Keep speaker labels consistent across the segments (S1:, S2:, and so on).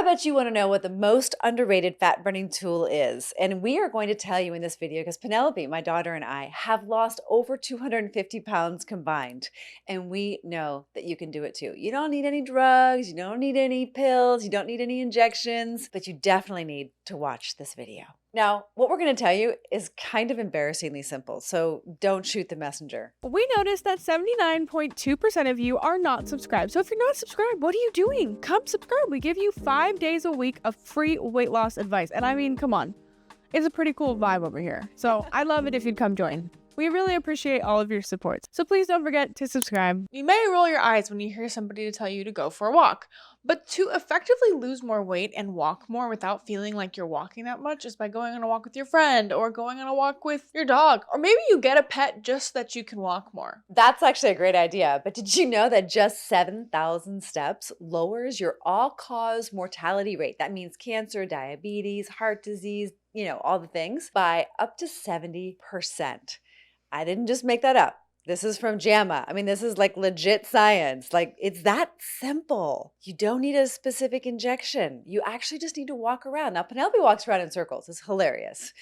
S1: I bet you want to know what the most underrated fat burning tool is. And we are going to tell you in this video because Penelope, my daughter, and I have lost over 250 pounds combined. And we know that you can do it too. You don't need any drugs, you don't need any pills, you don't need any injections, but you definitely need to watch this video. Now, what we're going to tell you is kind of embarrassingly simple, so don't shoot the messenger.
S2: We noticed that 79.2% of you are not subscribed. So if you're not subscribed, what are you doing? Come subscribe. We give you 5 days a week of free weight loss advice. And I mean, come on. It's a pretty cool vibe over here. So I'd love it if you'd come join. We really appreciate all of your support. So please don't forget to subscribe.
S3: You may roll your eyes when you hear somebody tell you to go for a walk, but to effectively lose more weight and walk more without feeling like you're walking that much is by going on a walk with your friend or going on a walk with your dog. Or maybe you get a pet just so that you can walk more.
S1: That's actually a great idea, but did you know that just 7,000 steps lowers your all-cause mortality rate? That means cancer, diabetes, heart disease, all the things, by up to 70%. I didn't just make that up. This is from JAMA. I mean, this is like legit science. Like, it's that simple. You don't need a specific injection. You actually just need to walk around. Now, Penelope walks around in circles. It's hilarious.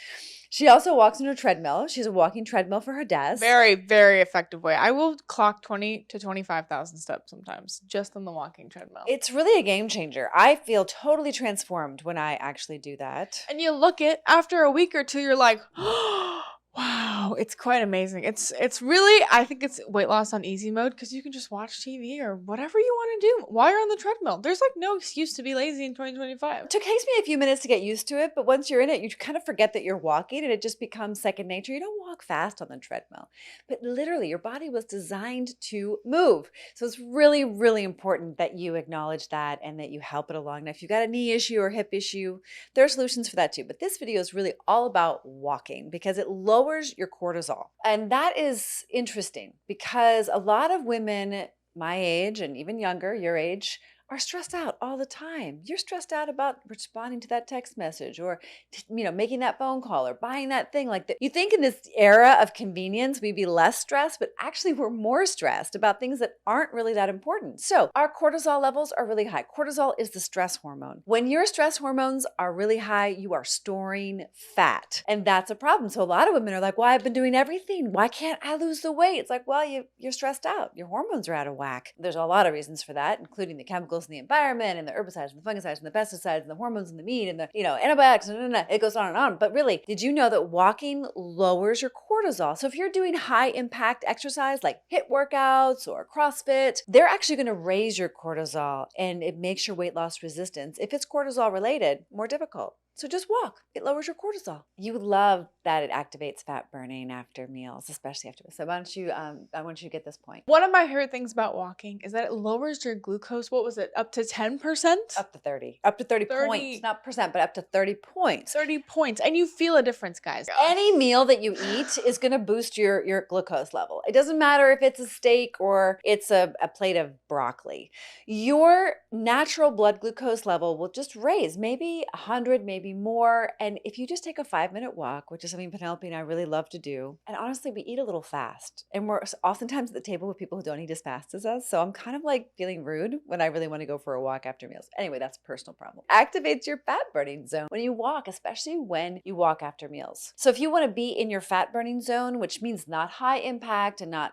S1: She also walks on a treadmill. She's a walking treadmill for her desk.
S3: Very, very effective way. I will clock 20 to 25,000 steps sometimes just on the walking treadmill.
S1: It's really a game changer. I feel totally transformed when I actually do that.
S3: And you look it, after a week or two, you're like, wow, it's quite amazing. It's really, I think it's weight loss on easy mode because you can just watch TV or whatever you want to do while you're on the treadmill. There's like no excuse to be lazy in 2025.
S1: It takes me a few minutes to get used to it, but once you're in it, you kind of forget that you're walking and it just becomes second nature. You don't walk fast on the treadmill, but literally your body was designed to move. So it's really, really important that you acknowledge that and that you help it along. Now, if you've got a knee issue or hip issue, there are solutions for that too. But this video is really all about walking because it lowers your cortisol. And that is interesting because a lot of women my age and even younger, your age, are stressed out all the time. You're stressed out about responding to that text message or, making that phone call or buying that thing like that. You think in this era of convenience, we'd be less stressed, but actually we're more stressed about things that aren't really that important. So our cortisol levels are really high. Cortisol is the stress hormone. When your stress hormones are really high, you are storing fat. And that's a problem. So a lot of women are like, well, I've been doing everything. Why can't I lose the weight? It's like, well, you're stressed out. Your hormones are out of whack. There's a lot of reasons for that, including the chemicals in the environment and the herbicides and the fungicides and the pesticides and the hormones in the meat and the antibiotics and it goes on and on. But really, did you know that walking lowers your cortisol? So if you're doing high impact exercise like HIIT workouts or CrossFit, they're actually going to raise your cortisol and it makes your weight loss resistance, if it's cortisol related, more difficult. So just walk. It lowers your cortisol. You love that it activates fat burning after meals, especially after meals. So why don't you, I want you to get this point.
S3: One of my favorite things about walking is that it lowers your glucose. What was it? Up to 10%?
S1: Up to 30. Up to 30 points. Not percent, but up to 30 points.
S3: 30 points. And you feel a difference, guys.
S1: Any meal that you eat is going to boost your glucose level. It doesn't matter if it's a steak or it's a plate of broccoli. Your natural blood glucose level will just raise maybe 100, maybe more. And if you just take a 5-minute walk, which is something Penelope and I really love to do, and honestly, we eat a little fast. And we're oftentimes at the table with people who don't eat as fast as us. So I'm kind of like feeling rude when I really want to go for a walk after meals. Anyway, that's a personal problem. Activates your fat burning zone when you walk, especially when you walk after meals. So if you want to be in your fat burning zone, which means not high impact and not,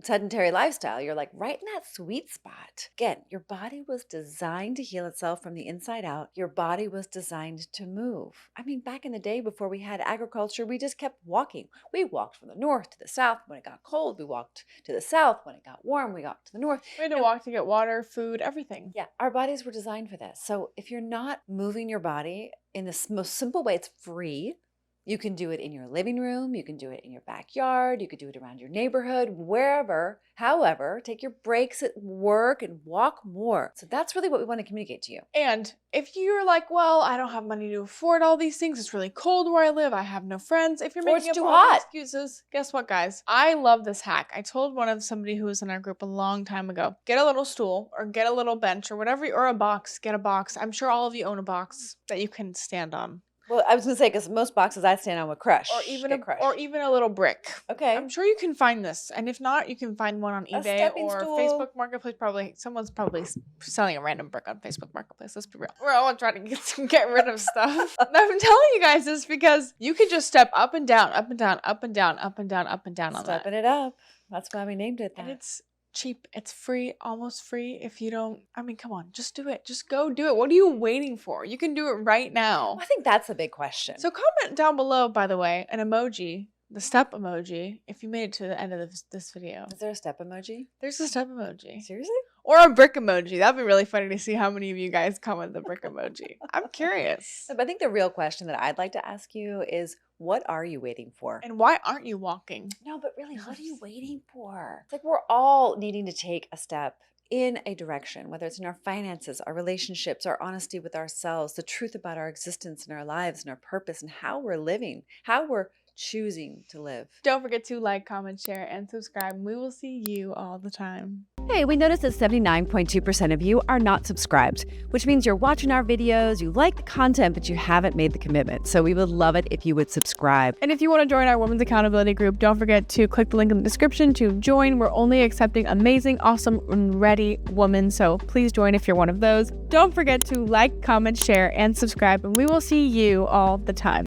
S1: sedentary lifestyle, you're like right in that sweet spot. Again, your body was designed to heal itself from the inside out. Your body was designed to move. I mean, back in the day before we had agriculture, we just kept walking. We walked from the north to the south when it got cold. We walked to the south when it got warm. We got to the north.
S3: We had to walk to get water, food, everything.
S1: Yeah, our bodies were designed for this. So if you're not moving your body in the most simple way, it's free. You can do it in your living room. You can do it in your backyard. You could do it around your neighborhood, wherever. However, take your breaks at work and walk more. So that's really what we want to communicate to you.
S3: And if you're like, well, I don't have money to afford all these things. It's really cold where I live. I have no friends. If you're making up all the excuses, guess what, guys? I love this hack. I told somebody who was in our group a long time ago, get a little stool or get a little bench or whatever, or a box, get a box. I'm sure all of you own a box that you can stand on.
S1: Well, I was gonna say because most boxes I stand on would crush.
S3: Or even
S1: get crushed.
S3: or even a little brick.
S1: Okay.
S3: I'm sure you can find this, and if not, you can find one on eBay
S1: stepping
S3: or
S1: stool.
S3: Facebook Marketplace. Probably someone's probably selling a random brick on Facebook Marketplace. Let's be real. We're all trying to get rid of stuff. I'm telling you guys this because you can just step up and down, up and down, up and down, up and down, up and down on that,
S1: Stepping it up. That's why we named it that.
S3: and it's cheap. It's free, almost free. If you don't, I mean, come on, just do it. Just go do it. What are you waiting for? You can do it right now.
S1: I think that's a big question.
S3: So comment down below, by the way, an emoji, the step emoji, if you made it to the end of this video.
S1: Is there a step emoji?
S3: There's a step emoji.
S1: Seriously?
S3: Or a brick emoji. That'd be really funny to see how many of you guys comment the brick emoji. I'm curious.
S1: But I think the real question that I'd like to ask you is, what are you waiting for?
S3: And why aren't you walking?
S1: No, but really, what are you waiting for? It's like we're all needing to take a step in a direction, whether it's in our finances, our relationships, our honesty with ourselves, the truth about our existence and our lives and our purpose and how we're living, how we're choosing to live.
S3: Don't forget to like, comment, share, and subscribe. We will see you all the time.
S1: Hey, we noticed that 79.2% of you are not subscribed, which means you're watching our videos, you like the content, but you haven't made the commitment. So we would love it if you would subscribe.
S2: And if you want to join our Women's Accountability Group, don't forget to click the link in the description to join. We're only accepting amazing, awesome, and ready women, so please join if you're one of those. Don't forget to like, comment, share, and subscribe, and we will see you all the time.